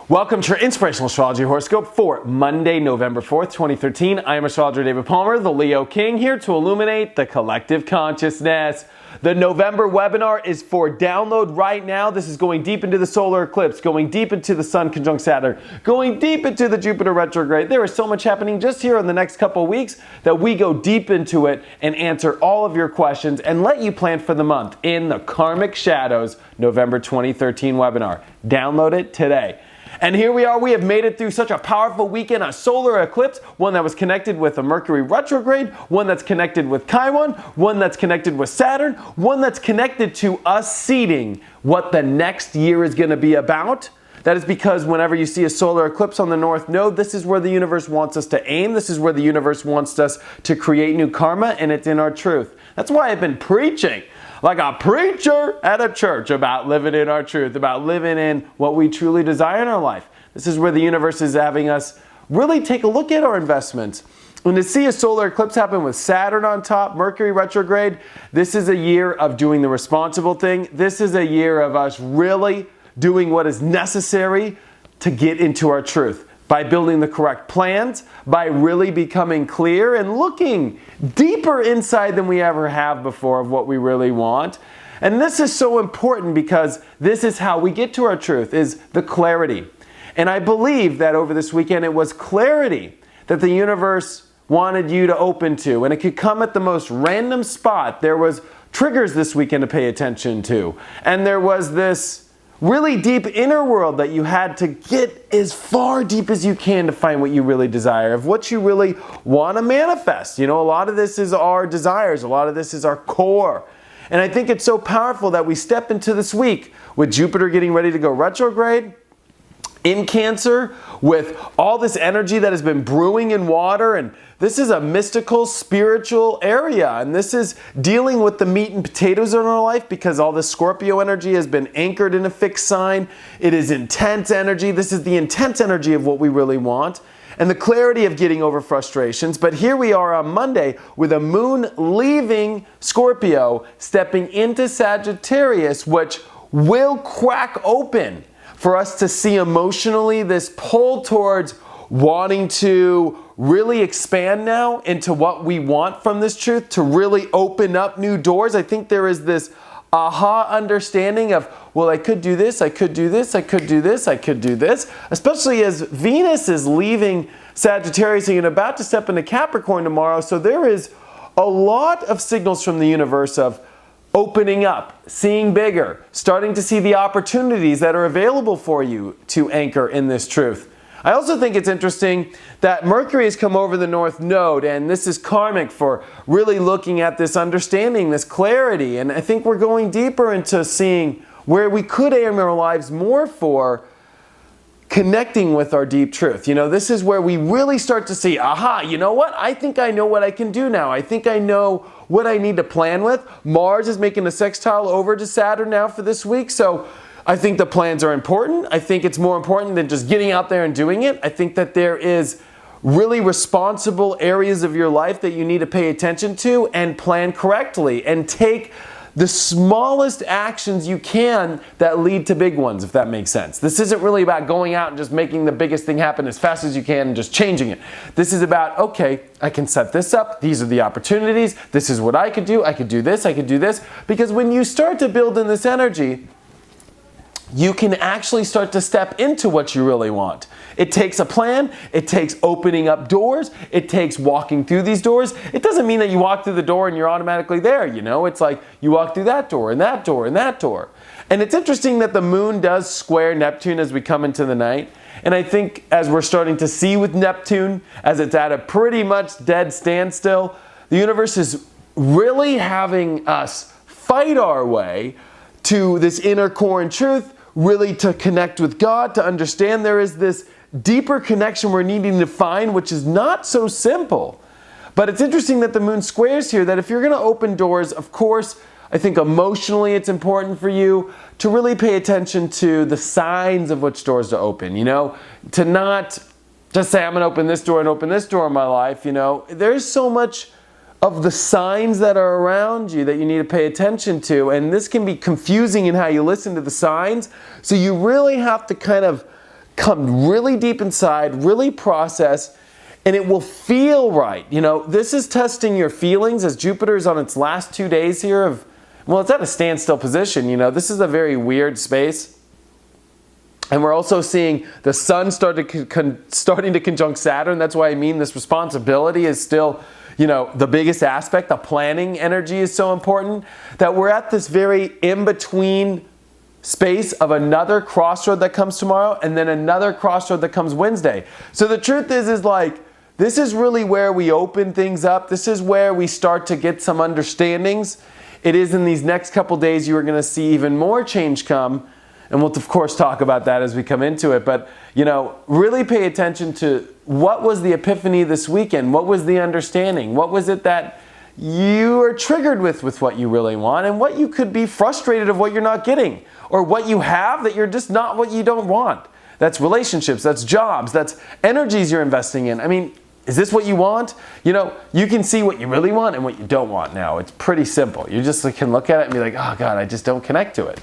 Welcome to your Inspirational Astrology Horoscope for Monday, November 4th, 2013. I am astrologer David Palmer, the Leo King, here to illuminate the collective consciousness. The November webinar is for download right now. This is going deep into the solar eclipse, going deep into the Sun conjunct Saturn, going deep into the Jupiter retrograde. There is so much happening just here in the next couple of weeks that we go deep into it and answer all of your questions and let you plan for the month in the Karmic Shadows November 2013 webinar. Download it today. And here we are, we have made it through such a powerful weekend, a solar eclipse, one that was connected with a Mercury retrograde, one that's connected with Chiron, one that's connected with Saturn, one that's connected to us seeding what the next year is going to be about. That is because whenever you see a solar eclipse on the North Node, this is where the universe wants us to aim, this is where the universe wants us to create new karma, and it's in our truth. That's why I've been preaching like a preacher at a church about living in our truth, about living in what we truly desire in our life. This is where the universe is having us really take a look at our investments. And to see a solar eclipse happen with Saturn on top, Mercury retrograde, this is a year of doing the responsible thing. This is a year of us really doing what is necessary to get into our truth. By building the correct plans, by really becoming clear and looking deeper inside than we ever have before of what we really want. And this is so important because this is how we get to our truth, is the clarity. And I believe that over this weekend it was clarity that the universe wanted you to open to. And it could come at the most random spot. There was triggers this weekend to pay attention to. And there was this really deep inner world that you had to get as far deep as you can to find what you really desire, of what you really want to manifest. You know, a lot of this is our desires. A lot of this is our core. And I think it's so powerful that we step into this week with Jupiter getting ready to go retrograde in Cancer, with all this energy that has been brewing in water, and this is a mystical, spiritual area, and this is dealing with the meat and potatoes in our life because all this Scorpio energy has been anchored in a fixed sign. It is intense energy. This is the intense energy of what we really want, and the clarity of getting over frustrations. But here we are on Monday with a moon leaving Scorpio, stepping into Sagittarius, which will crack open for us to see emotionally this pull towards wanting to really expand now into what we want from this truth, to really open up new doors. I think there is this aha understanding of, well, I could do this, I could do this, I could do this, I could do this, especially as Venus is leaving Sagittarius and about to step into Capricorn tomorrow. So there is a lot of signals from the universe of opening up, seeing bigger, starting to see the opportunities that are available for you to anchor in this truth. I also think it's interesting that Mercury has come over the North Node, and this is karmic for really looking at this understanding, this clarity, and I think we're going deeper into seeing where we could aim our lives more for connecting with our deep truth. You know, this is where we really start to see, aha, you know what? I think I know what I can do now. I think I know what I need to plan with. Mars is making a sextile over to Saturn now for this week, so I think the plans are important. I think it's more important than just getting out there and doing it. I think that there is really responsible areas of your life that you need to pay attention to and plan correctly and take the smallest actions you can that lead to big ones, if that makes sense. This isn't really about going out and just making the biggest thing happen as fast as you can and just changing it. This is about, okay, I can set this up. These are the opportunities. This is what I could do. I could do this. I could do this. Because when you start to build in this energy, you can actually start to step into what you really want. It takes a plan, it takes opening up doors, it takes walking through these doors. It doesn't mean that you walk through the door and you're automatically there, you know? It's like you walk through that door and that door and that door. And it's interesting that the moon does square Neptune as we come into the night. And I think as we're starting to see with Neptune, as it's at a pretty much dead standstill, the universe is really having us fight our way to this inner core and truth, really to connect with God, to understand there is this deeper connection we're needing to find, which is not so simple. But it's interesting that the moon squares here, that if you're going to open doors, of course, I think emotionally it's important for you to really pay attention to the signs of which doors to open, to not just say, I'm going to open this door and open this door in my life. There's so much of the signs that are around you that you need to pay attention to, and this can be confusing in how you listen to the signs. So you really have to kind of come really deep inside, really process, and it will feel right. This is testing your feelings as Jupiter is on its last 2 days here it's at a standstill position. This is a very weird space. And we're also seeing the sun starting to conjunct Saturn. That's why I mean this responsibility is still, the biggest aspect. The planning energy is so important that we're at this very in-between space of another crossroad that comes tomorrow and then another crossroad that comes Wednesday. So the truth is this is really where we open things up. This is where we start to get some understandings. It is in these next couple days you are going to see even more change come. And we'll, of course, talk about that as we come into it. But, really pay attention to what was the epiphany this weekend? What was the understanding? What was it that you are triggered with what you really want, and what you could be frustrated of what you're not getting, or what you have that you're just not what you don't want? That's relationships, that's jobs, that's energies you're investing in. I mean, is this what you want? You can see what you really want and what you don't want now. It's pretty simple. You just can look at it and be like, oh God, I just don't connect to it,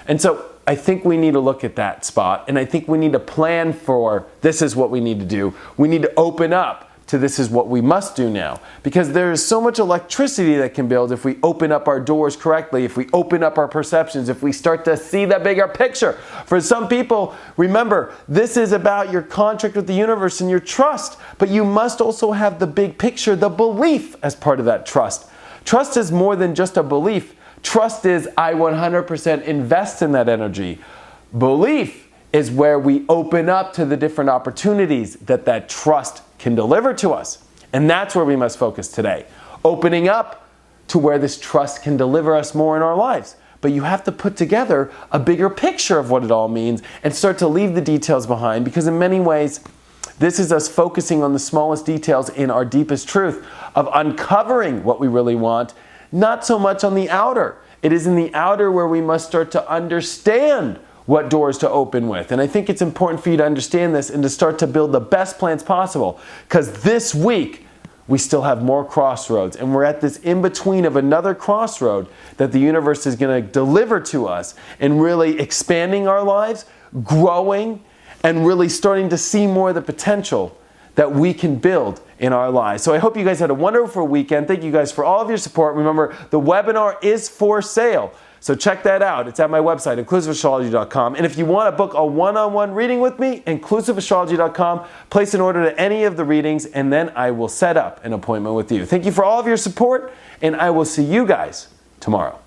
And so I think we need to look at that spot, and I think we need to plan for this is what we need to do. We need to open up to this is what we must do now, because there is so much electricity that can build if we open up our doors correctly, if we open up our perceptions, if we start to see the bigger picture. For some people, remember, this is about your contract with the universe and your trust, but you must also have the big picture, the belief as part of that trust. Trust is more than just a belief. Trust is, I 100% invest in that energy. Belief is where we open up to the different opportunities that trust can deliver to us. And that's where we must focus today. Opening up to where this trust can deliver us more in our lives. But you have to put together a bigger picture of what it all means and start to leave the details behind, because in many ways, this is us focusing on the smallest details in our deepest truth of uncovering what we really want, not so much on the outer. It is in the outer where we must start to understand what doors to open with. And I think it's important for you to understand this and to start to build the best plans possible, because this week we still have more crossroads, and we're at this in-between of another crossroad that the universe is going to deliver to us, and really expanding our lives, growing, and really starting to see more of the potential that we can build in our lives. So I hope you guys had a wonderful weekend. Thank you guys for all of your support. Remember, the webinar is for sale. So check that out. It's at my website, inclusiveastrology.com. And if you want to book a one-on-one reading with me, inclusiveastrology.com, place an order to any of the readings, and then I will set up an appointment with you. Thank you for all of your support, and I will see you guys tomorrow.